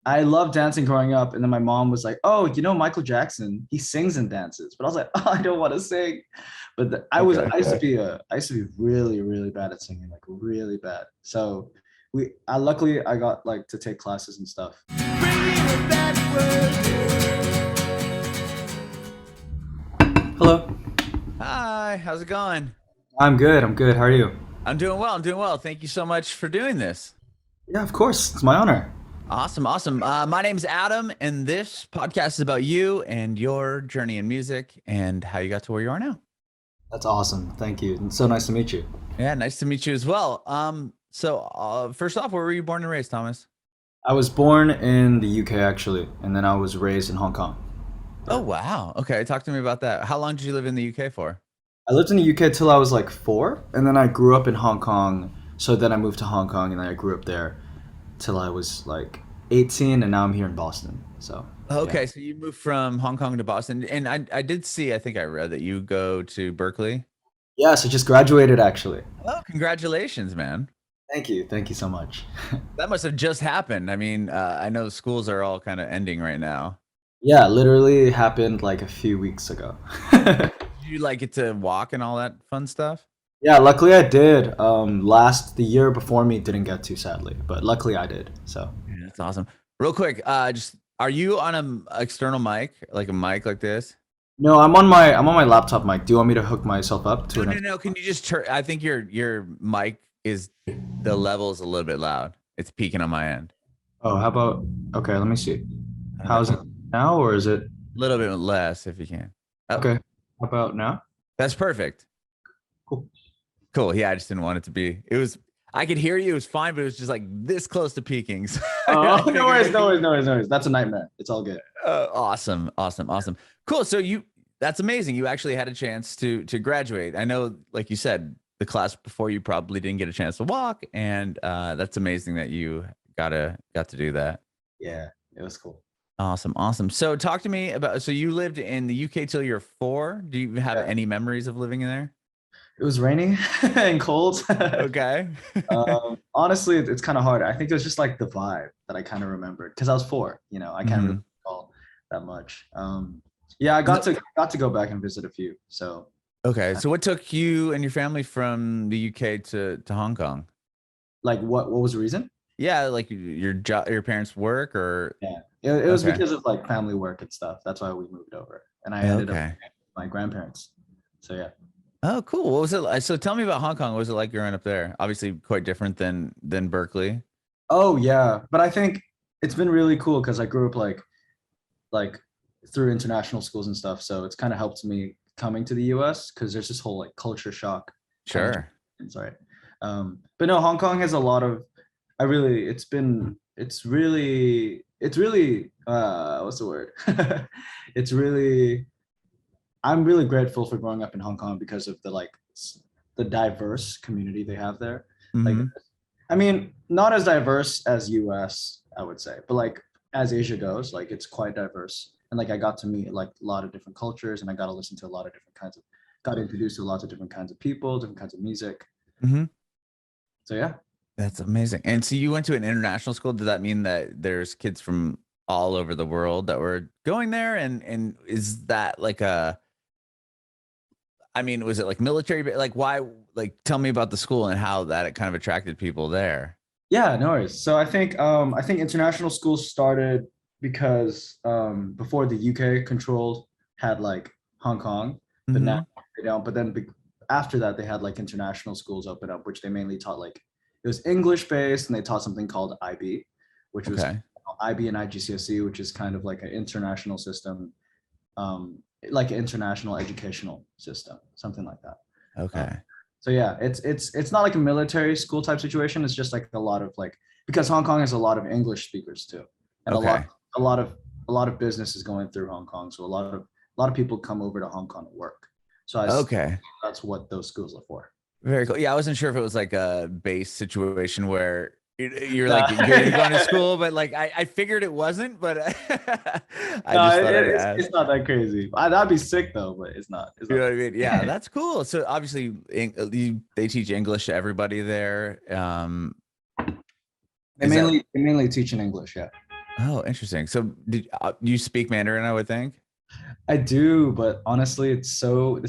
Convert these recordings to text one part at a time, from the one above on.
I loved dancing growing up, and then my mom was like, "Oh, you know Michael Jackson? He sings and dances." But I was like, "Oh, I don't want to sing." But Okay. I used to be really really bad at singing, like really bad. So I luckily I got like to take classes and stuff. Hello. Hi, how's it going? I'm good. I'm good. How are you? I'm doing well. I'm doing well. Thank you so much for doing this. Yeah, of course. It's my honor. Awesome, awesome. My name's Adam, and this podcast is about you and your journey in music and how you got to where you are now. That's awesome. Thank you. It's so nice to meet you. Yeah, nice to meet you as well. First off, where were you born and raised, Thomas? I was born in the UK actually, and then I was raised in Hong Kong. Oh, wow. Okay, talk to me about that. How long did you live in the UK for? I lived in the UK till I was like 4, and then I grew up in Hong Kong. So then I moved to Hong Kong, and then I grew up there till I was like 18, and now I'm here in Boston. So yeah, Okay, so you moved from Hong Kong to Boston, and I did see, I think I read that you go to Berkeley. yeah. So just graduated actually. Oh, congratulations, man. Thank you so much. That must have just happened. I mean, I know schools are all kind of ending right now. Yeah, literally happened like a few weeks ago. Did you like get to walk and all that fun stuff? Yeah, luckily I did. The year before me didn't get to sadly, but luckily I did. So. Yeah, that's awesome. Real quick, just are you on a external mic, like a mic like this? No, I'm on my laptop mic. Do you want me to hook myself up to No, an? no, no. Can you just turn? I think your mic is the level is a little bit loud. It's peaking on my end. Oh, how about? Okay, let me see. A How's it now, or is it little bit less if you can. Oh, okay? How about now? that's perfect. Cool. Cool. Yeah, I just didn't want it to be. It was. I could hear you. It was fine, but it was just like this close to peaking. So I Oh, no figured worries, we no could. worries, no worries, no worries. That's a nightmare. It's all good. Awesome, awesome, awesome. Cool. So that's amazing. You actually had a chance to graduate. I know, like you said, the class before you probably didn't get a chance to walk, and that's amazing that you got to do that. Yeah, it was cool. Awesome, awesome. So talk to me about. So you lived in the UK till you're 4. Do you have Yeah, any memories of living in there? it was raining and cold. Okay. Honestly, it's kind of hard. I think it was just like the vibe that I kind of remembered because I was 4. You know, I can't really hmm recall that much. Yeah, I got to go back and visit a few. So Okay. So what took you and your family from the UK to Hong Kong? like, what was the reason? Yeah, like your job, your parents' work, or Yeah, it was okay. because of like family work and stuff. That's why we moved over, and I ended up Okay. with my grandparents. So yeah. Oh, cool. What was it like? So tell me about Hong Kong. What was it like growing up there? Obviously, quite different than Berkeley. Oh yeah, but I think it's been really cool because I grew up like through international schools and stuff. So it's kind of helped me coming to the US because there's this whole like culture shock kind of Sure. sorry. But no, Hong Kong has a lot of I really it's really what's the word? It's really I'm really grateful for growing up in Hong Kong because of the diverse community they have there. Like hmm I mean, not as diverse as US, I would say, but like as Asia goes, like it's quite diverse. And like I got to meet like a lot of different cultures and I got to listen to a lot of different kinds of got introduced to lots of different kinds of people, different kinds of music. hmm So yeah. That's amazing. And so you went to an international school. Does that mean that there's kids from all over the world that were going there? And is that like a? I mean, was it like military? Like why? Like tell me about the school and how that it kind of attracted people there. Yeah, no worries. So I think international schools started because before the UK controlled had like Hong Kong, but now hmm they don't. But then after that, they had like international schools open up, which they mainly taught like it was English based, and they taught something called IB, which was Okay. IB and IGCSE, which is kind of like an international system, like an international educational system, something like that. Um, Okay. so yeah, it's not like a military school type situation. It's just like a lot of like because Hong Kong has a lot of English speakers too, and Okay. a lot of a lot of business is going through Hong Kong. So a lot of people come over to Hong Kong to work. So Okay. that's what those schools are for. Very cool. Yeah, I wasn't sure if it was like a base situation where you're No, like you're going to school, but like I figured it wasn't, but I no, just thought I'd it's ask. not that crazy. That'd be sick though, but it's not. It's You not know that. what I mean? Yeah, that's cool. So obviously, they teach English to everybody there. Is that They mainly teach in English. Yeah. Oh, interesting. So did you speak Mandarin, I would think? I do, but honestly, this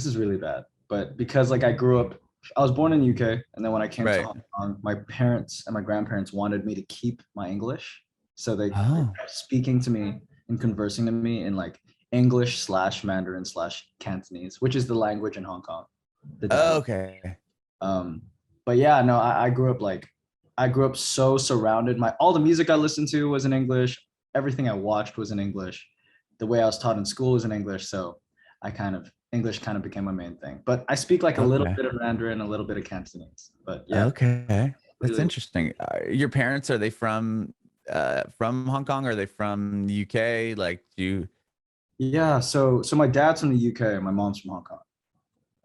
is really bad. But because like I was born in UK, and then when I came to Right. Hong Kong, my parents and my grandparents wanted me to keep my English. So they Oh. kept speaking to me and conversing to me in like English slash Mandarin slash Cantonese, which is the language in Hong Kong, the dialect. Okay. Um, but yeah, no, I grew up so surrounded. All the music I listened to was in English. Everything I watched was in English. The way I was taught in school was in English. So English kind of became my main thing. But I speak like a little Okay. bit of Mandarin, a little bit of Cantonese. But yeah, Okay. That's really, interesting. Your parents, are they from Hong Kong? Are they from the UK? Like, do you? yeah. So my dad's from the UK, and my mom's from Hong Kong.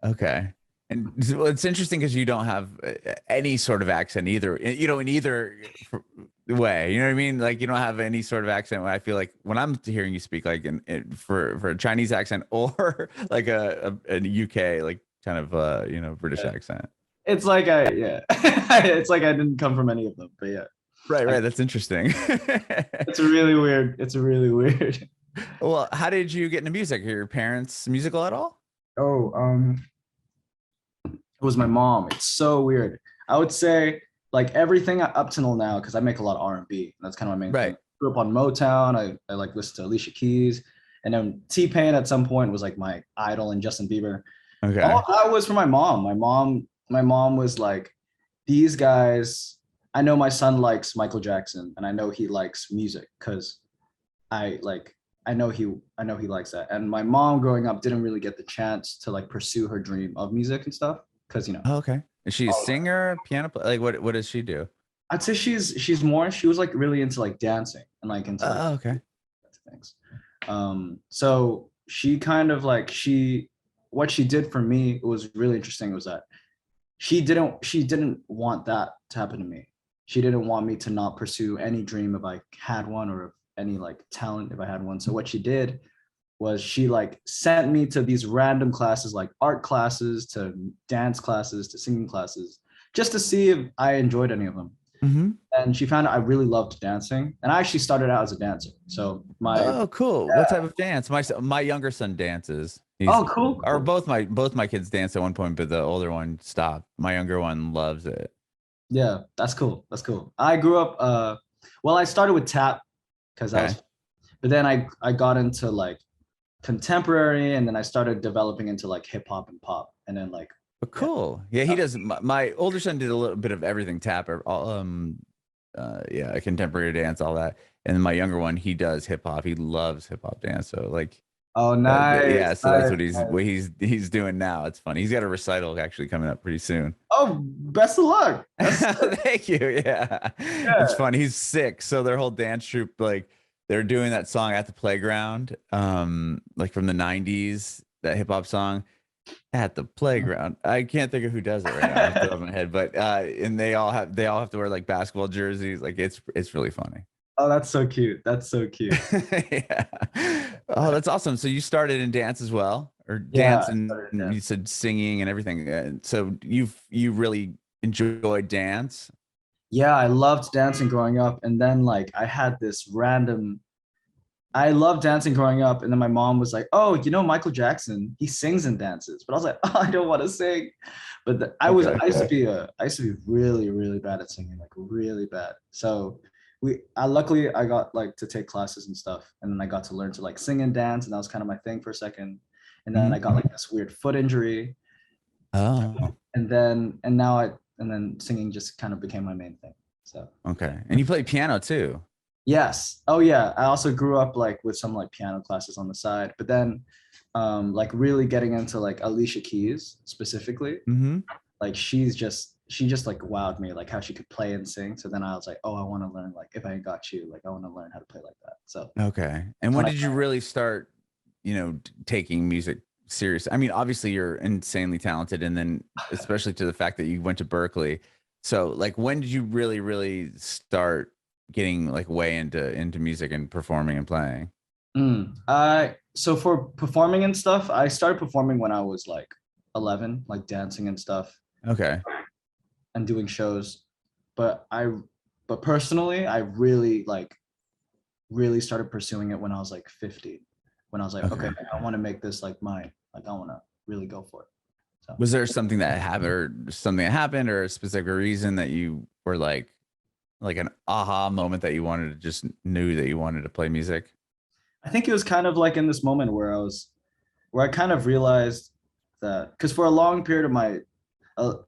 Okay. And well, it's interesting because you don't have any sort of accent either, in either way. You know what I mean? Like you don't have any sort of accent. I feel like when I'm hearing you speak, like for a Chinese accent or like a UK, like kind of British Yeah. accent. It's like yeah, it's like I didn't come from any of them. But yeah, Right, I, right. That's interesting. it's really weird. It's really weird. Well, how did you get into music? Are your parents musical at all? Oh, it was my mom. It's so weird. I would say like everything up till now, because I make a lot of R&B. That's kind of my main thing. Right. Grew up on Motown. I like listened to Alicia Keys, and then T-Pain at some point was like my idol, and Justin Bieber. All Okay. that was for my mom. My mom was like, these guys. I know my son likes Michael Jackson, and I know he likes music because I like I know he likes that. And my mom growing up didn't really get the chance to like pursue her dream of music and stuff because Oh, okay. Is she a all singer, piano player? Like what does she do? I'd say she was like really into like dancing and like into like Oh, okay. things. So she kind of like she what she did for me was really interesting was that she didn't want that to happen to me. She didn't want me to not pursue any dream if I had one or any like talent if I had one. So what she did was she like sent me to these random classes like art classes to dance classes to singing classes just to see if I enjoyed any of them. Hmm. And she found out I really loved dancing. And I actually started out as a dancer. So my Oh, cool. What type of dance? My younger son dances. He's oh cool, or cool. both my kids dance at one point, but the older one stopped. My younger one loves it. Yeah, that's cool. That's cool. I grew up well, I started with tap because I Okay. was but then I got into like contemporary and then I started developing into like hip hop and pop. And then like But yeah. cool. Yeah, he does. My older son did a little bit of everything, tap, or yeah, contemporary dance, all that. And then my younger one, he does hip hop. He loves hip hop dance. So like, Oh nice, yeah. So that's nice, what he's nice. what he's doing now. It's funny. He's got a recital actually coming up pretty soon. Oh, best of luck. That's Thank you. Yeah, it's yeah. fun. He's sick, so their whole dance troupe, like, they're doing that song at the playground, like from the '90s, that hip hop song at the playground. I can't think of who does it right now off the top of my head, but and they all have to wear like basketball jerseys. Like it's really funny. Oh, that's so cute. That's so cute. Yeah. Oh, that's awesome. So you started in dance as well, or Yeah, dance I and started you dance. said singing and everything. So you really enjoyed dance. Yeah, I loved dancing growing up. And then like I had this random I loved dancing growing up. And then my mom was like, oh, you know, Michael Jackson, he sings and dances. But I was like, oh, I don't want to sing. But Okay. I used to be really, really bad at singing, like really bad. So I luckily I got like to take classes and stuff. And then I got to learn to like sing and dance. And that was kind of my thing for a second. And then I Mhm. got like this weird foot injury. Oh, And then singing just kind of became my main thing. So okay. And you play piano too. yes. Oh yeah. I also grew up like with some like piano classes on the side, but then like really getting into like Alicia Keys specifically, Hmm. like she just like wowed me, like how she could play and sing. So then I was like, oh, I want to learn like if I got you, like I want to learn how to play like that. So Okay. And that's when when I did you really start, taking music serious? I mean, obviously you're insanely talented, and then especially to the fact that you went to Berkeley. So, like, when did you really, really start getting like way into music and performing and playing? I so for performing and stuff, I started performing when I was like 11, like dancing and stuff Okay. and doing shows. But I but personally, I really like really started pursuing it when I was like 50, when I was like, okay, Okay. I want to make this like mine. Like I want to really go for it. So Was there something that happened or a specific reason that you were like an aha moment that you wanted to just knew that you wanted to play music? I think it was kind of like in this moment where I kind of realized that because for a long period of my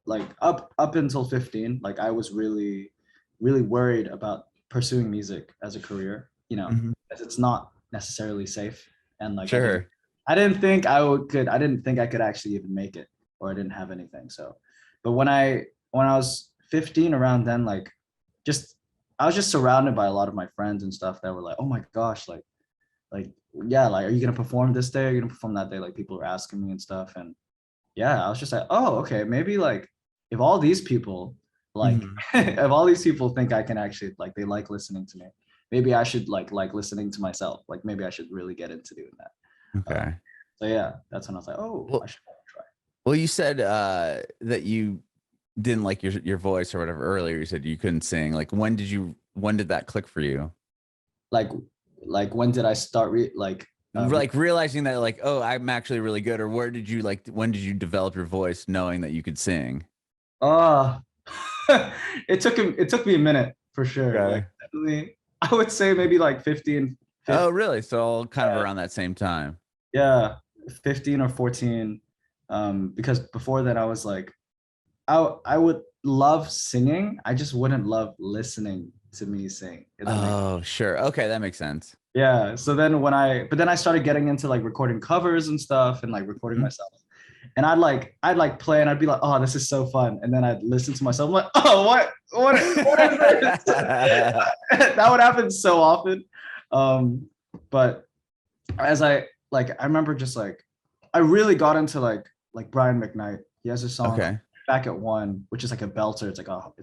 like up until 15, like I was really worried about pursuing music as a career, you know, Mhm. as it's not necessarily safe. And like Sure. I didn't think I didn't think I could actually even make it, or I didn't have anything. So, but when I was 15, around then, like just I was just surrounded by a lot of my friends and stuff that were like, oh my gosh, like yeah, like are you gonna perform this day? Are you gonna perform that day? Like people were asking me and stuff. And yeah, I was just like, oh, okay, maybe like if all these people like Mhm. if all these people think I can actually like they like listening to me, maybe I should like listening to myself. Like maybe I should really get into doing that. Okay. So yeah, that's when I was like, oh, I Well, should try. well, you said that you didn't like your voice or whatever earlier. You said you couldn't sing. Like when did that click for you? Like when did I start Like realizing that like, oh, I'm actually really good, or where did you like when did you develop your voice knowing that you could sing? uh it took me a minute for sure. Like Okay. definitely I would say maybe like 15, Oh, 15 really? So all kind of around that same time. yeah, 15 or 14. Because before that I was like I would love singing. I just wouldn't love listening to me sing. If that makes Oh, sure. Okay, that makes sense. yeah. So then but then I started getting into like recording covers and stuff and like recording Mhm. myself. And I'd like play and I'd be like, oh, this is so fun. And then I'd listen to myself. I'm like, oh, what is this? That would happen so often. But as I remember just like I really got into like Brian McKnight. He has a song Okay. Back at One, which is like a belter. It's like oh,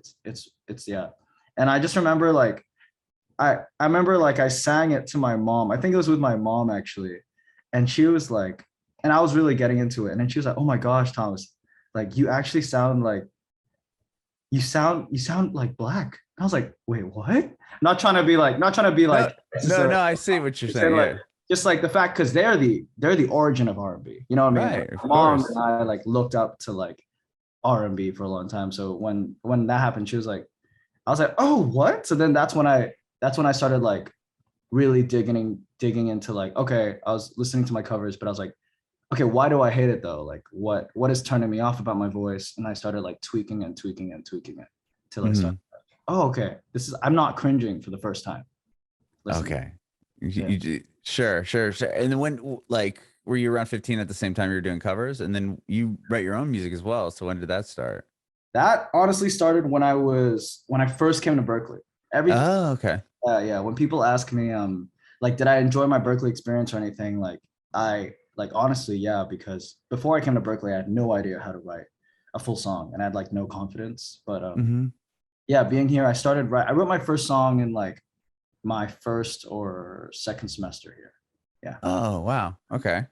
it's yeah. And I just remember like I remember like I sang it to my mom. I think it was with my mom actually, and she was like, and I was really getting into it. And then she was like, "Oh my gosh, Thomas, like you actually sound like you sound like black." And I was like, "Wait, what?" Not trying to be No, like no, I see what you're just saying saying. like Yeah. just like the fact because they're the origin of R&B. You know what I mean? Like Right, of my mom course. and I like looked up to like R&B for a long time. So when that happened, she was like, I was like, oh, what? So then that's when I started like really digging into like, okay, I was listening to my covers, but I was like, okay, why do I hate it though? Like what is turning me off about my voice? And I started like tweaking and tweaking and tweaking it till I started, Mhm. oh, okay, I'm not cringing for the first time listening. Okay. Yeah. Sure, sure, sure. And then like, were you around 15 at the same time you were doing covers? And then you write your own music as well. So when did that start? That honestly started when I first came to Berkeley. Every Oh, okay. yeah, when people ask me like did I enjoy my Berkeley experience or anything, like honestly, yeah, because before I came to Berkeley, I had no idea how to write a full song and I had like no confidence. But Mhm. yeah, being here, I wrote my first song in like my first or second semester here. Yeah. Oh, wow. Okay.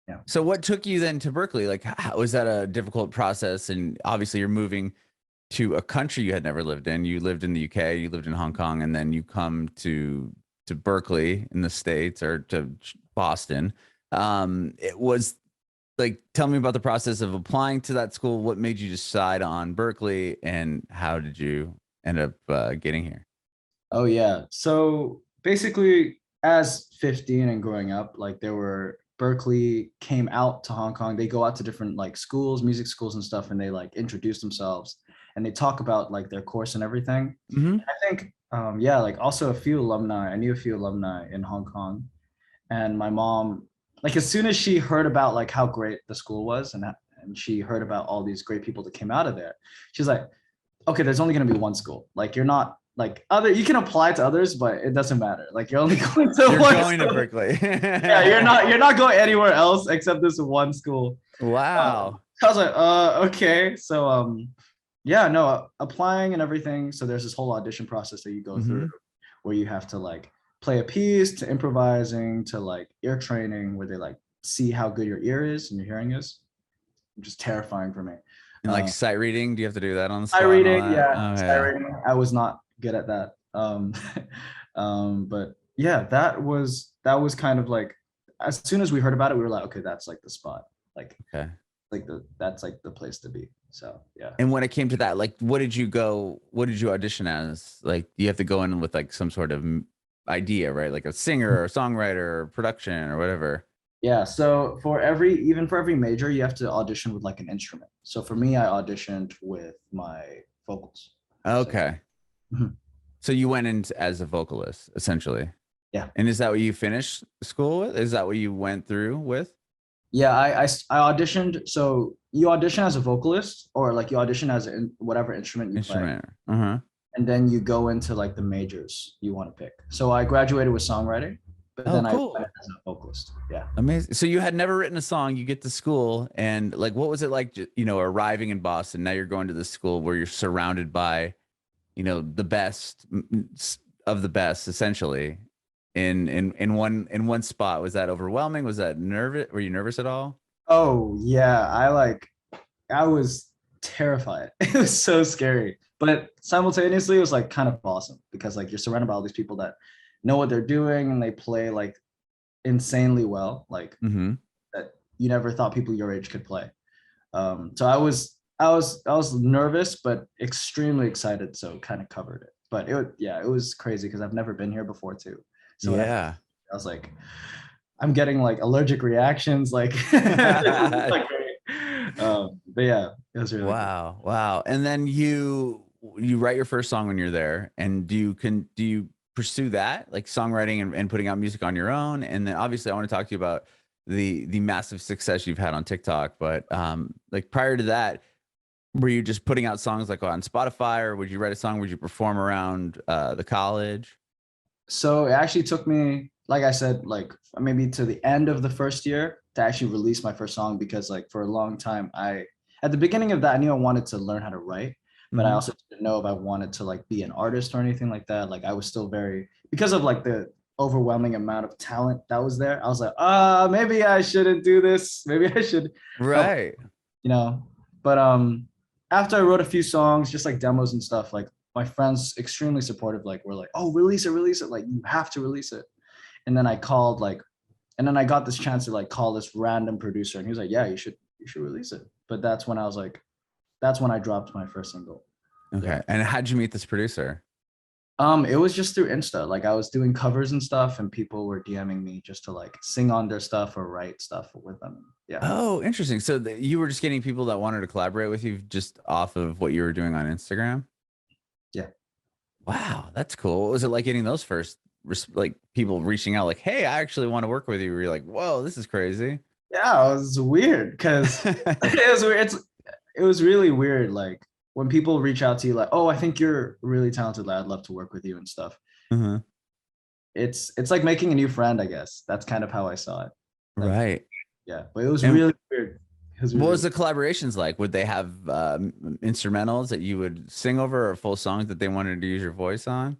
Yeah. So what took you then to Berkeley? Like, how, was that a difficult process? And obviously you're moving to a country you had never lived in. You lived in the UK, you lived in Hong Kong, and then you come to Berkeley in the States or to Boston. It was like, tell me about the process of applying to that school. What made you decide on Berkeley, and how did you end up getting here? Oh yeah. So basically, as 15 and growing up, like there were Berkeley came out to Hong Kong. They go out to different like schools, music schools and stuff, and they like introduce themselves and they talk about like their course and everything. Hmm. I think yeah, like also a few alumni. I knew a few alumni in Hong Kong, and my mom, like as soon as she heard about like how great the school was and she heard about all these great people that came out of there, she's like, okay, there's only going to be one school. Like you're not like other, you can apply to others, but it doesn't matter. Like you're only going to You're one going to school. Berkeley. Yeah, you're not going anywhere else except this one school. Wow. I was like, okay. So yeah, no, applying and everything. So there's this whole audition process that you go through Hmm. where you have to like play a piece to improvising to like ear training where they like see how good your ear is and your hearing is, which is terrifying for me. And like sight reading, do you have to do that on the Sight spot and all reading, that? yeah, Oh sight yeah. reading. I was not good at that. But yeah, that was kind of like, as soon as we heard about it, we were like, okay, that's like the spot. Okay. Like that's like the place to be. So yeah. And when it came to that, like, what did you audition as? Like, you have to go in with like some sort of idea, right? Like a singer or a songwriter or production or whatever. Yeah. So even for every major, you have to audition with like an instrument. So for me, I auditioned with my vocals. So Okay. mhm, So you went in as a vocalist, essentially. yeah. And is that what you finished school with? Is that what you went through with? Yeah, I auditioned. So you audition as a vocalist, or like you audition as whatever instrument you play, Instrument. Uh-huh. and then you go into like the majors you want to pick. So I graduated with songwriting, but Oh, then I went cool. as a vocalist. Yeah. Amazing. So you had never written a song, you get to school, and like, what was it like, arriving in Boston? Now you're going to this school where you're surrounded by, the best of the best, essentially, in one spot. Was that overwhelming? Was that nervous? Were you nervous at all? Oh yeah, I was terrified. It was so scary, but simultaneously it was like kind of awesome because like you're surrounded by all these people that know what they're doing and they play like insanely well, like Mm-hmm. that you never thought people your age could play. So I was nervous but extremely excited, so kind of covered it. But yeah, it was crazy because I've never been here before too. So Yeah. I was like, I'm getting like allergic reactions, like, this is like great. But yeah, it was really cool. Wow. Wow. And then you write your first song when you're there, and do you pursue that, like songwriting and putting out music on your own? And then obviously I want to talk to you about the massive success you've had on TikTok, but like prior to that, were you just putting out songs like on Spotify, or would you write a song? Would you perform around the college? So it actually took me, like I said, like maybe to the end of the first year to actually release my first song because like for a long time at the beginning of that I knew I wanted to learn how to write, but I Hmm. also didn't know if I wanted to like be an artist or anything like that. Like I was still very, because of like the overwhelming amount of talent that was there. I was like, maybe I shouldn't do this. Maybe I should help, Right. you know. But after I wrote a few songs, just like demos and stuff, like my friends extremely supportive, like we're like, oh, release it, like you have to release it. And then I called like, and then I got this chance to like call this random producer, and he was like, yeah, you should release it. But that's when I was like, that's when I dropped my first single. Yeah. Okay. And how'd you meet this producer? It was just through Insta. Like I was doing covers and stuff, and people were DMing me just to like sing on their stuff or write stuff with them. Yeah. Oh, interesting. So you were just getting people that wanted to collaborate with you just off of what you were doing on Instagram? Yeah. Wow, that's cool. What was it like getting those first, like people reaching out, like, "Hey, I actually want to work with you." Were you like, "Whoa, this is crazy"? Yeah, it was weird because it was weird. It was really weird. Like when people reach out to you, like, "Oh, I think you're really talented. Like, I'd love to work with you and stuff." Uh-huh. It's like making a new friend, I guess. That's kind of how I saw it. Like, Right. yeah, but it was And really weird. It was what really was the collaborations like? Would they have instrumentals that you would sing over, or full songs that they wanted to use your voice on?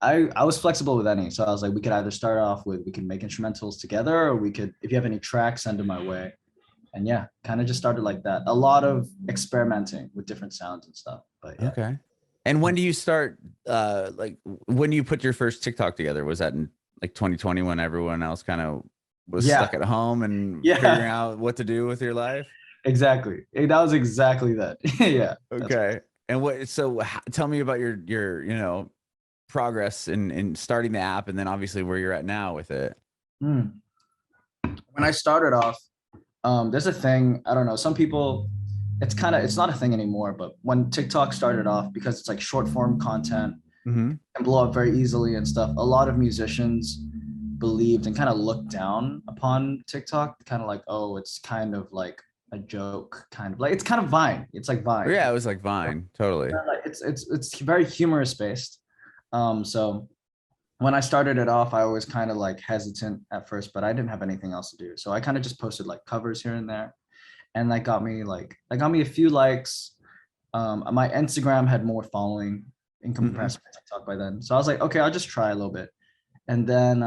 I was flexible with any. So I was like, we could either start off with we can make instrumentals together, or we could, if you have any tracks, send them my way. And yeah, kind of just started like that. A lot of experimenting with different sounds and stuff. But yeah. Okay. And when do you start? Like, when you put your first TikTok together? Was that in like 2020 when everyone else kind of was Yeah. stuck at home and figuring Yeah. out what to do with your life? Exactly. That was exactly that. Yeah. That's Okay. And tell me about your progress in starting the app, and then obviously where you're at now with it. Hmm. When I started off, there's a thing, I don't know, some people, it's not a thing anymore, but when TikTok started off, because it's like short form content Hmm. and blow up very easily and stuff, a lot of musicians believed and kind of looked down upon TikTok, kind of like, oh, it's kind of like a joke, kind of like it's kind of Vine. It's like Vine. Yeah, it was like Vine, totally. Like it's very humorous based. So when I started it off, I was kind of like hesitant at first, but I didn't have anything else to do. So I kind of just posted like covers here and there. And that got me a few likes. My Instagram had more following in Hmm. comparison to TikTok by then. So I was like, okay, I'll just try a little bit. And then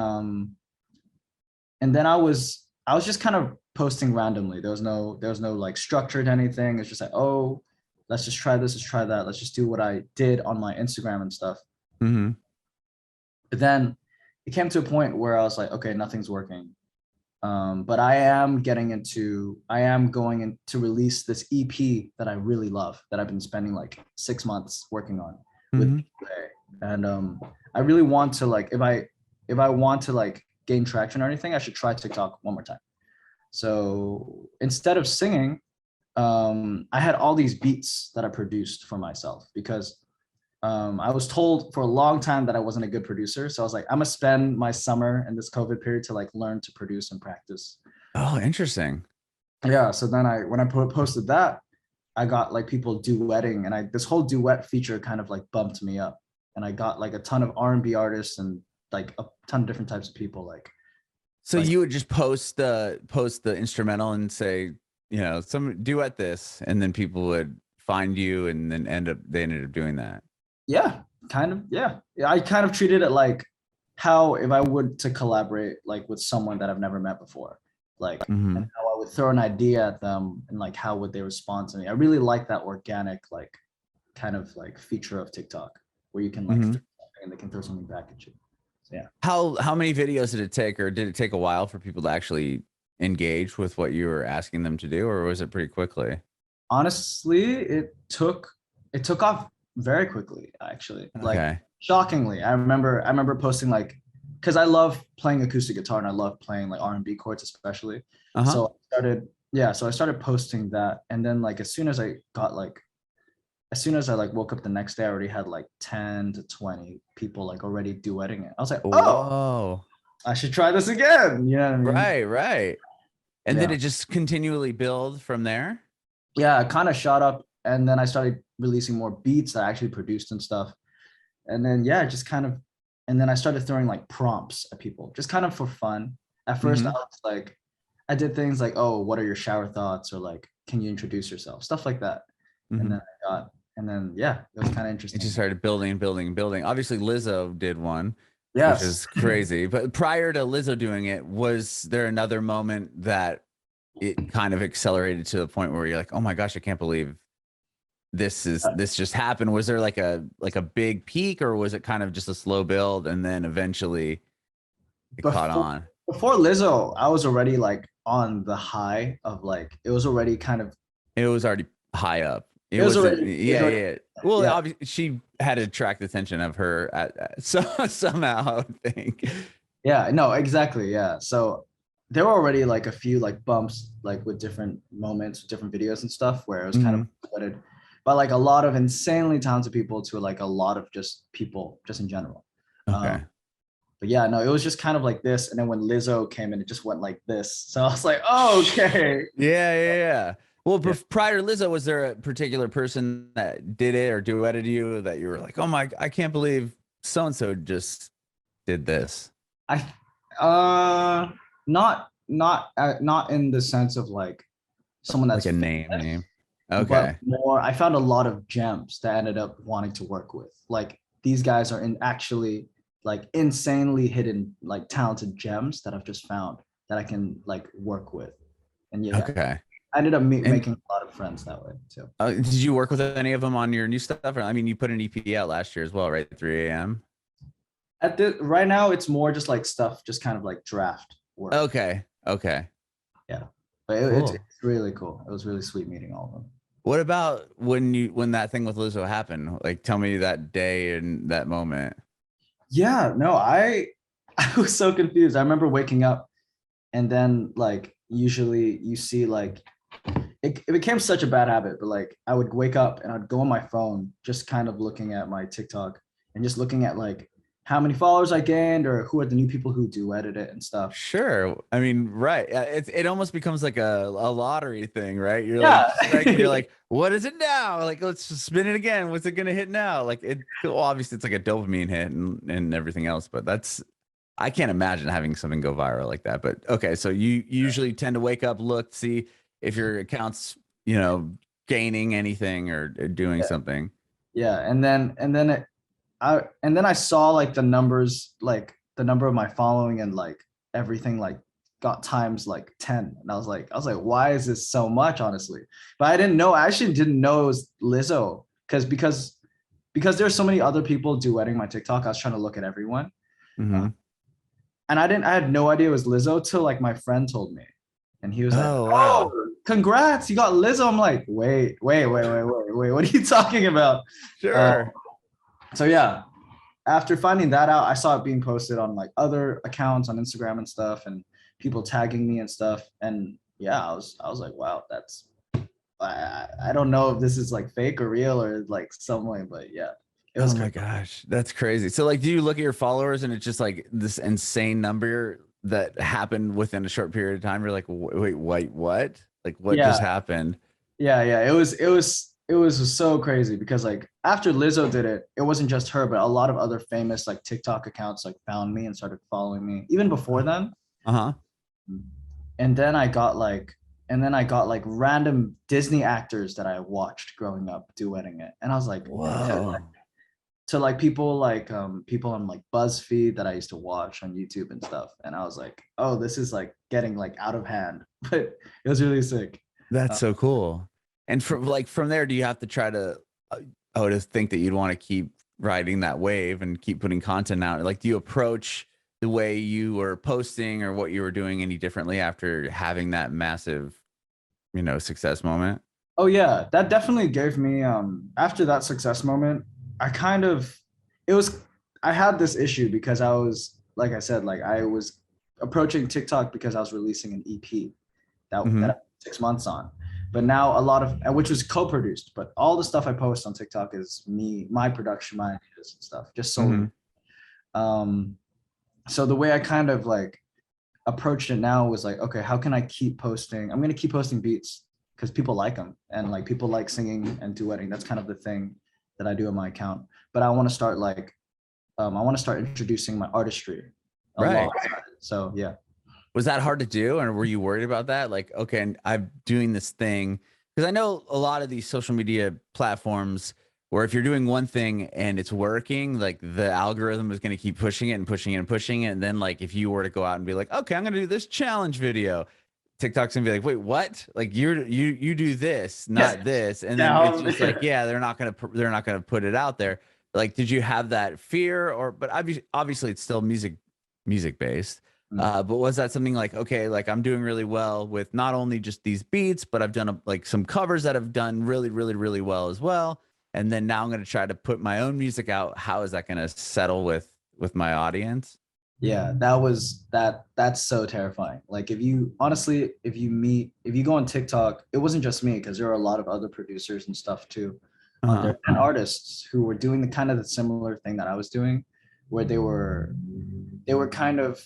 I was just kind of posting randomly. There was no like structured anything. It's just like, oh, let's just try this, let's try that. Let's just do what I did on my Instagram and stuff. Hmm. But then it came to a point where I was like, okay, nothing's working. But I am going in to release this EP that I really love, that I've been spending like 6 months working on with Mhm. PUA. And I really want to like, if I want to like gain traction or anything, I should try TikTok one more time. So instead of singing, I had all these beats that I produced for myself because I was told for a long time that I wasn't a good producer. So I was like, I'm gonna spend my summer in this COVID period to like learn to produce and practice. Oh, interesting. Yeah. So then when I posted that, I got like people duetting, and this whole duet feature kind of like bumped me up, and I got like a ton of R&B artists and like a ton of different types of people. So Like you would just post the instrumental and say, some duet this, and then people would find you, and then they ended up doing that. yeah, kind of yeah. I kind of treated it like how if I would to collaborate like with someone that I've never met before, like and Mhm. how I would throw an idea at them and like how would they respond to me. I really like that organic like kind of like feature of TikTok where you can like throw Mhm. something and they can throw something back at you. So yeah. How many videos did it take, or did it take a while for people to actually engage with what you were asking them to do, or was it pretty quickly? Honestly, it took off very quickly, actually. Like Okay. shockingly. I remember posting like because I love playing acoustic guitar and I love playing like R&B chords especially. Uh-huh. So I started posting that. And then like as soon as I like woke up the next day, I already had like 10 to 20 people like already duetting it. I was like, oh, Whoa. I should try this again. You know what I mean? Right, right. And did Yeah. it just continually build from there? Yeah, it kind of shot up, and then I started releasing more beats that I actually produced and stuff. And then yeah, just kind of, and then I started throwing like prompts at people, just kind of for fun. At first, I Mhm. was like, I did things like, oh, what are your shower thoughts, or like, can you introduce yourself, stuff like that. And then Mhm. and then yeah, it was kind of It just interesting. started building, building, building. Obviously, Lizzo did one, which Yes. is crazy. But prior to Lizzo doing it, was there another moment that it kind of accelerated to the point where you're like, oh my gosh, I can't believe this just happened? Was there like a big peak, or was it kind of just a slow build and then eventually it caught Before on? before Lizzo, I was already like on the high of like it was already kind of It was already high up. It wasn't. it was Yeah, already yeah. Well, yeah. obviously, she had to attract the attention of her so somehow. I think. Yeah, no, exactly. Yeah. So there were already like a few like bumps like with different moments, different videos and stuff where it was kind of Mhm. split, but like a lot of insanely talented people to like a lot of just people just in general. Um, Okay. but yeah, no, it was just kind of like this. And then when Lizzo came in, it just went like this. So I was like, oh, okay. Yeah, yeah, yeah. Well, Yeah. prior to Lizzo, was there a particular person that did it or duetted you that you were like, oh my, I can't believe so and so just did this? I not in the sense of like someone Like that's a name. famous, but Okay. more I found a lot of gems that I ended up wanting to work with. Like these guys are in actually like insanely hidden like talented gems that I've just found that I can like work with. And yeah, Okay. I ended up And making a lot of friends that way too. did you work with any of them on your new stuff? Or, I mean, you put an EP out last year as well, right? 3 a.m. At the right now, it's more just like stuff, just kind of like draft work. Okay. Okay. Yeah, but Cool. it's really cool. It was really sweet meeting all of them. What about when that thing with Lizzo happened? Like, tell me that day and that moment. Yeah, no, I was so confused. I remember waking up and then like usually you see like it became such a bad habit, but like I would wake up and I'd go on my phone, just kind of looking at my TikTok and just looking at like how many followers I gained or who are the new people who duetted it and stuff. Sure. I mean, right. It almost becomes like a lottery thing, right? You're like, Yeah. you strike and you're like, what is it now? Like, let's just spin it again. What's it gonna hit now? Like well, obviously it's like a dopamine hit and everything else, but I can't imagine having something go viral like that. But okay, so you usually tend to wake up, look, see if your account's, gaining anything or doing something. Yeah, and then I saw like the numbers, like the number of my following and like everything like got times like 10. And I was like, why is this so much, honestly? But I didn't know, I actually didn't know it was Lizzo because there's so many other people duetting my TikTok. I was trying to look at everyone. Uh, Hmm. and I had no idea it was Lizzo till like my friend told me, and he was like, Oh "Oh, wow. congrats, you got Lizzo." I'm like, wait, what are you talking about? Uh, Sure. so yeah, after finding that out, I saw it being posted on like other accounts on Instagram and stuff, and people tagging me and stuff. And yeah, I was like, wow, that's I don't know if this is like fake or real or like some way, but yeah, it was Oh my crazy. gosh, that's crazy. So like, do you look at your followers and it's just like this insane number that happened within a short period of time? You're like, wait, what? Like, what Yeah, just happened? yeah. It was so crazy because like after Lizzo did it, it wasn't just her, but a lot of other famous like TikTok accounts like found me and started following me even before then. Uh-huh. And then I got like random Disney actors that I watched growing up duetting it. And I was like, Whoa. to like people on like BuzzFeed that I used to watch on YouTube and stuff. And I was like, oh, this is like getting like out of hand. But it was really sick. That's Uh, so cool. And from there, do you have to try to, I would think that you'd want to keep riding that wave and keep putting content out. Like, do you approach the way you were posting or what you were doing any differently after having that massive, success moment? oh yeah, that definitely gave me after that success moment, I kind of it was I had this issue because I was like I said, like I was approaching TikTok because I was releasing an EP that Hmm. I 6 months on. But now a lot of which was co-produced, but all the stuff I post on TikTok is me, my production, my ideas and stuff, just solely. Hmm. Um, so the way I kind of like approached it now was like, okay, how can I keep posting? I'm gonna keep posting beats because people like them and like people like singing and duetting. That's kind of the thing that I do on my account. But I want to start like I want to start introducing my artistry Right. alongside it. So yeah. Was that hard to do? And were you worried about that? Like, okay, and I'm doing this thing because I know a lot of these social media platforms where if you're doing one thing and it's working, like the algorithm is going to keep pushing it and pushing it and pushing it. And then, like, if you were to go out and be like, okay, I'm going to do this challenge video, TikTok's gonna be like, wait, what? Like you do this, Yes. not this, and then it's Down. just like, yeah, they're not gonna put it out there. Like, did you have that fear, or but obviously it's still music based. But was that something like, okay, like I'm doing really well with not only just these beats, but I've done like some covers that have done really, really, really well as well. And then now I'm going to try to put my own music out. How is that going to settle with my audience? Yeah, that's so terrifying. Like if you honestly, if you go on TikTok, it wasn't just me because there are a lot of other producers and stuff too on Uh-huh. there and artists who were doing the kind of the similar thing that I was doing, where they were kind of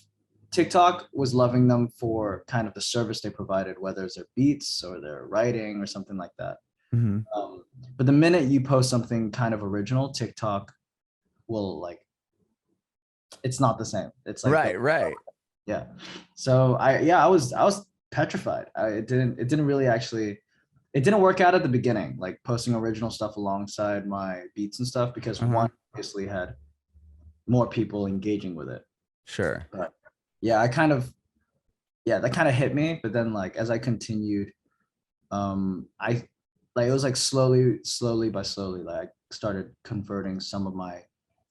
TikTok was loving them for kind of the service they provided, whether it's their beats or their writing or something like that. Hmm. Um, but the minute you post something kind of original, TikTok will like it's not the same. It's like Right, right. yeah. So I was petrified. It didn't really actually it didn't work out at the beginning, like posting original stuff alongside my beats and stuff, because Uh-huh. one obviously had more people engaging with it. Sure. But yeah, that kind of hit me. But then like as I continued, I like it was like slowly by slowly, like I started converting some of my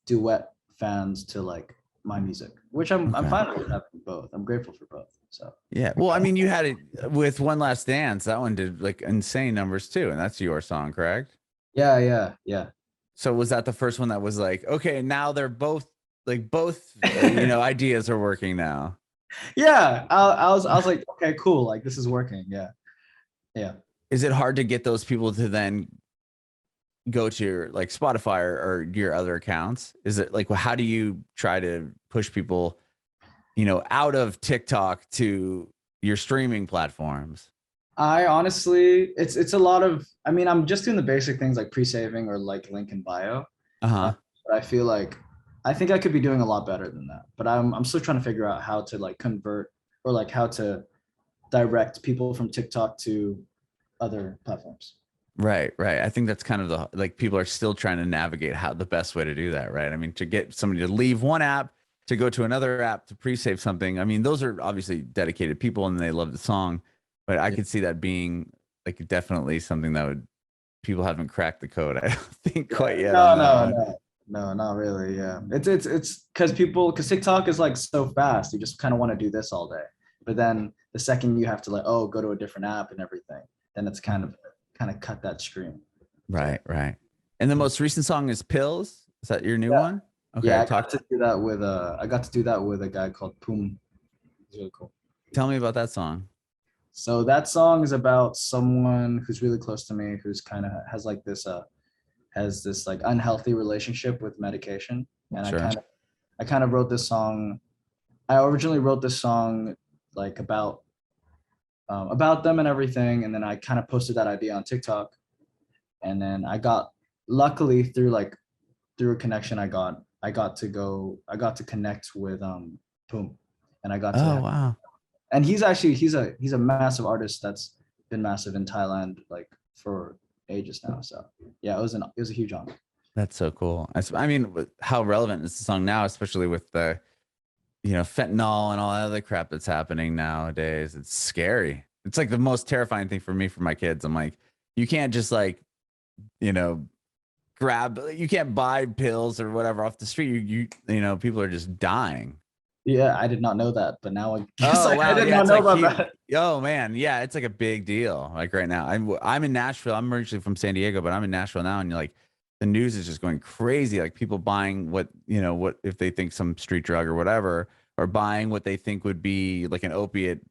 duet fans to like my music, which I'm Okay. fine with having both. I'm grateful for both. So Yeah. Well, I mean, you had it with One Last Dance. That one did like insane numbers too, and that's your song, correct? yeah. So was that the first one that was like, okay, now they're both like both ideas are working now. Yeah, I was like, okay, cool, like this is working. Yeah, yeah. Is it hard to get those people to then go to your like Spotify or your other accounts? Is it like, well, how do you try to push people, out of TikTok to your streaming platforms? I honestly, it's a lot of. I mean, I'm just doing the basic things like pre-saving or like link in bio. Uh, Uh-huh. but I feel like I think I could be doing a lot better than that. But I'm still trying to figure out how to like convert or like how to direct people from TikTok to other platforms. Right, right. I think that's kind of the like people are still trying to navigate how the best way to do that, right? I mean, to get somebody to leave one app to go to another app to pre-save something. I mean, those are obviously dedicated people and they love the song, but I Yeah. could see that being like definitely something that would people haven't cracked the code. I don't think quite Yeah. yet on No, that no, one. no. No, not really. Yeah, it's because TikTok is like so fast. You just kind of want to do this all day, but then the second you have to like, oh, go to a different app and everything, then it's kind of cut that stream. So Right, right. And the most recent song is Pills. Is that your new yeah, one? yeah, Okay, I got to do that with a guy called Poom. It's really cool. tell me about that song. So that song is about someone who's really close to me, who's kind of has this like unhealthy relationship with medication, and Sure. I kind of wrote this song. I originally wrote this song like about them and everything, and then I kind of posted that idea on TikTok, and then I got luckily through a connection I got to connect with Poom, and I got Oh, to wow. and he's a massive artist that's been massive in Thailand like for ages now. So yeah, it was a huge honor. That's so cool. I mean, how relevant is the song now, especially with the, fentanyl and all that other crap that's happening nowadays? It's scary. It's like the most terrifying thing for me, for my kids. I'm like, you can't just like, you know, you can't buy pills or whatever off the street. People are just dying. Yeah, I did not know that, but now I guess Oh I wow, did yeah, not it's know like about huge. that. Oh man, yeah, it's like a big deal. Like right now, I'm in Nashville. I'm originally from San Diego, but I'm in Nashville now, and you're like, the news is just going crazy. Like people buying what if they think some street drug or whatever, or buying what they think would be like an opiate,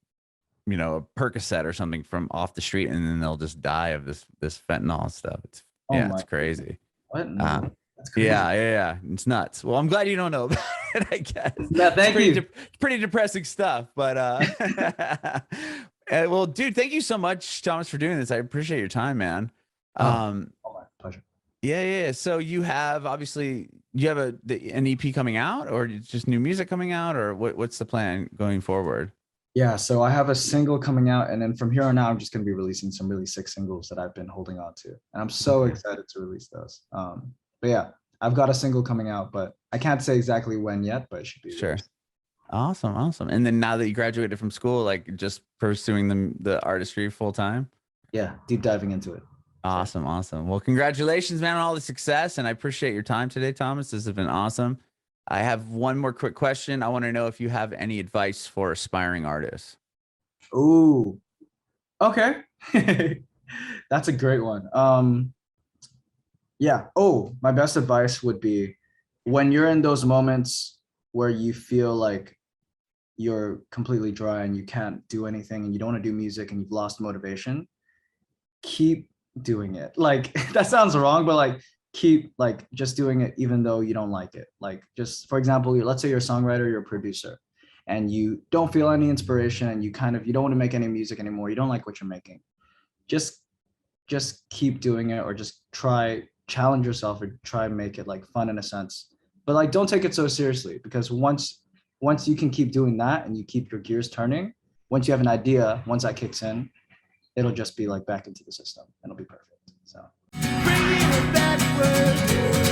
a Percocet or something from off the street, and then they'll just die of this fentanyl stuff. Oh Yeah, my, it's crazy. what? Uh, No, that's crazy. yeah. It's nuts. Well, I'm glad you don't know about it, I guess. Yeah, It's thank you. pretty depressing stuff, but well, dude, thank you so much, Thomas, for doing this. I appreciate your time, man. Oh, Um, oh my pleasure. yeah. So you have an EP coming out, or just new music coming out, or what's the plan going forward? Yeah, so I have a single coming out, and then from here on out, I'm just going to be releasing some really sick singles that I've been holding on to, and I'm so Okay. excited to release those. But yeah, I've got a single coming out, but I can't say exactly when yet, but it should be Sure. released. Awesome. And then now that you graduated from school, like just pursuing the artistry full time. Yeah, deep diving into it. So, Awesome. Well, congratulations, man, on all the success. And I appreciate your time today, Thomas. This has been awesome. I have one more quick question. I want to know if you have any advice for aspiring artists. ooh, okay, that's a great one. Yeah. Oh, my best advice would be when you're in those moments where you feel like you're completely dry and you can't do anything and you don't want to do music and you've lost motivation, keep doing it. Like that sounds wrong, but like keep like just doing it even though you don't like it. Like just for example, let's say you're a songwriter, you're a producer, and you don't feel any inspiration and you don't want to make any music anymore. You don't like what you're making. Just keep doing it or just try challenge yourself or try and make it like fun in a sense. But like don't take it so seriously because once you can keep doing that and you keep your gears turning, once you have an idea, once that kicks in, it'll just be like back into the system and it'll be perfect. So. Bringing it backward.